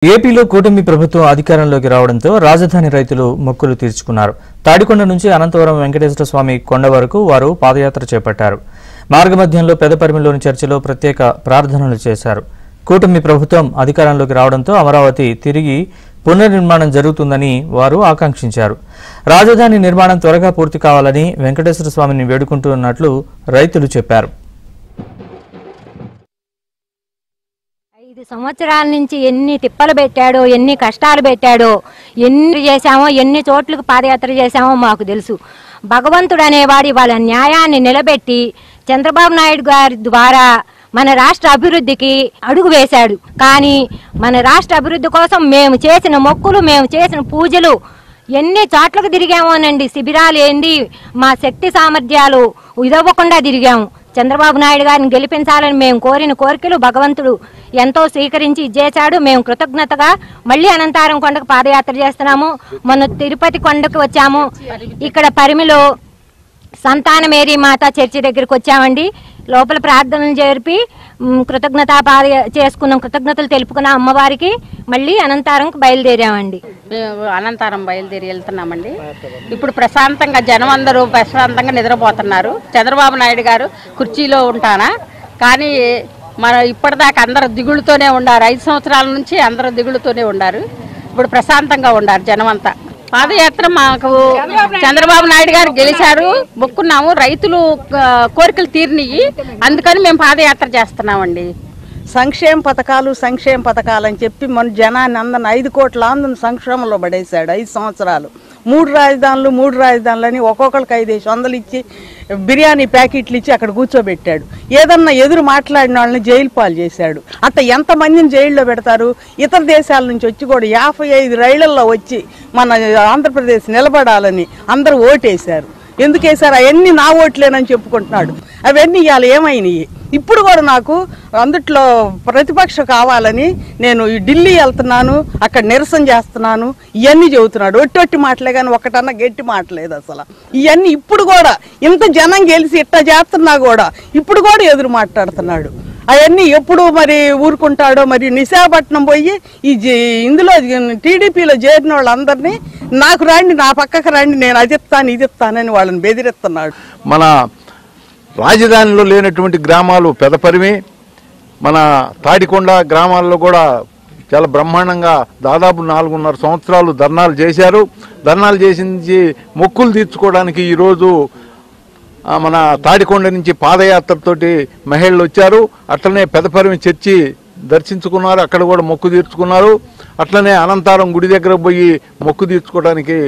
ఏపీలో కూటమి ప్రభుత్వం అధికారంలోకి రావడంతో రాజధాని రైతులు మొక్కులు తీర్చుకున్నారు. తాడికొండ నుంచి అనంతవరం వెంకటేశ్వర స్వామి కొండ వరకు వారు పాదయాత్ర చేపట్టారు. మార్గమధ్యంలో పెదపరిమిలోని చర్చిలో ప్రత్యేక ప్రార్థనలు చేశారు. కూటమి ప్రభుత్వం అధికారంలోకి రావడంతో అమరావతి తిరిగి పునర్నిర్మాణం జరుగుతుందని వారు ఆకాంక్షించారు. రాజధాని నిర్మాణం త్వరగా పూర్తి కావాలని వెంకటేశ్వర స్వామిని వేడుకుంటున్నట్లు రైతులు చెప్పారు. 5 సంవత్సరాల నుంచి ఎన్ని తిప్పలు పెట్టాడో, ఎన్ని కష్టాలు పెట్టాడో, ఎన్ని చేశామో, ఎన్ని చోట్లకు పాదయాత్ర చేశామో మాకు తెలుసు. భగవంతుడు అనేవాడి వాళ్ళ న్యాయాన్ని నిలబెట్టి చంద్రబాబు నాయుడు గారి ద్వారా మన రాష్ట్ర అభివృద్ధికి అడుగు వేశాడు. కానీ మన రాష్ట్ర అభివృద్ధి కోసం మేము చేసిన మొక్కులు, మేము చేసిన పూజలు ఎన్ని చోట్లకు తిరిగామోనండి. శిబిరాలు ఏంది, మా శక్తి సామర్థ్యాలు ఇదవ్వకుండా తిరిగాము. చంద్రబాబు నాయుడు గారిని గెలిపించాలని మేము కోరిన కోరికలు భగవంతుడు ఎంతో స్వీకరించి ఇచ్చేశాడు. మేము కృతజ్ఞతగా మళ్ళీ అనంతవరం కొండకు పాదయాత్ర చేస్తున్నాము. మొన్న తిరుపతి కొండకు వచ్చాము. ఇక్కడ పరిమిలో సంతాన మేరీ మాత చర్చి దగ్గరికి వచ్చామండి. లోపల ప్రార్థనలు జరిపి కృతజ్ఞత చేసుకున్నాం, కృతజ్ఞతలు తెలుపుకున్న అమ్మవారికి. మళ్ళీ అనంతవరంకు బయలుదేరామండి. అనంతవరం బయలుదేరి వెళ్తున్నామండి. ఇప్పుడు ప్రశాంతంగా జనం అందరూ ప్రశాంతంగా నిద్రపోతున్నారు. చంద్రబాబు నాయుడు గారు కుర్చీలో ఉంటానా, కానీ ఇప్పటిదాకా అందరూ దిగులుతోనే ఉన్నారు. 5 సంవత్సరాల నుంచి అందరూ దిగులుతోనే ఉన్నారు. ఇప్పుడు ప్రశాంతంగా ఉన్నారు జనం అంతా. పాదయాత్ర మాకు చంద్రబాబు నాయుడు గారు గెలిచారు, మొక్కున్నాము. రైతులు కోరికలు తీరినవి, అందుకని మేము పాదయాత్ర చేస్తున్నామండి. సంక్షేమ పథకాలు అని చెప్పి మన జనాన్ని అందరిని 5 కోట్ల ఆంధ్రను సంక్షేమంలో పడేశాడు. 5 సంవత్సరాలు 3 రాజధానులని ఒక్కొక్కరికి 500 ఇచ్చి బిర్యానీ ప్యాకెట్లు ఇచ్చి అక్కడ కూర్చోబెట్టాడు. ఏదన్నా ఎదురు మాట్లాడిన వాళ్ళని జైలు పాలు చేశాడు. అట్లా ఎంతమందిని జైల్లో పెడతారు? ఇతర దేశాల నుంచి వచ్చి కూడా 55 రైళ్లలో వచ్చి మన ఆంధ్రప్రదేశ్ నిలబడాలని అందరూ ఓటేశారు. ఎందుకు వేశారు? అవన్నీ నా ఓట్లేనని చెప్పుకుంటున్నాడు. అవన్నీ ఇవాళ ఏమైనాయి? ఇప్పుడు కూడా నాకు అందుట్లో ప్రతిపక్ష కావాలని నేను ఢిల్లీ వెళ్తున్నాను, అక్కడ నిరసన చేస్తున్నాను, ఇవన్నీ చెబుతున్నాడు. ఒట్టి మాటలే కానీ ఒకటన్నా గట్టి మాటలేదు అసలు. ఇవన్నీ ఇప్పుడు కూడా ఇంత జనం గెలిచి ఇట్లా చేస్తున్నా కూడా ఇప్పుడు కూడా ఎదురు మాట్లాడుతున్నాడు. అవన్నీ ఎప్పుడు మరి ఊరుకుంటాడో. మరి విశాఖపట్నం పోయి ఇందులో టీడీపీలో చేరిన వాళ్ళందరినీ నాకు రండి, నా పక్కకు రండి, నేను అది ఇస్తానని వాళ్ళని బెదిరిస్తున్నాడు. మన రాజధానిలో లేనటువంటి గ్రామాలు పెదపరిమి, మన తాడికొండ గ్రామాల్లో కూడా చాలా బ్రహ్మాండంగా దాదాపు 4.5 సంవత్సరాలు ధర్నాలు చేశారు. ధర్నాలు చేసింది మొక్కులు తీర్చుకోవడానికి ఈరోజు మన తాడికొండ నుంచి పాదయాత్రతోటి మహిళలు వచ్చారు. అట్లనే పెదపరిమి చర్చి దర్శించుకున్నారు, అక్కడ కూడా మొక్కు తీర్చుకున్నారు. అట్లనే అనంతవరం గుడి దగ్గర పోయి మొక్కు తీర్చుకోవడానికి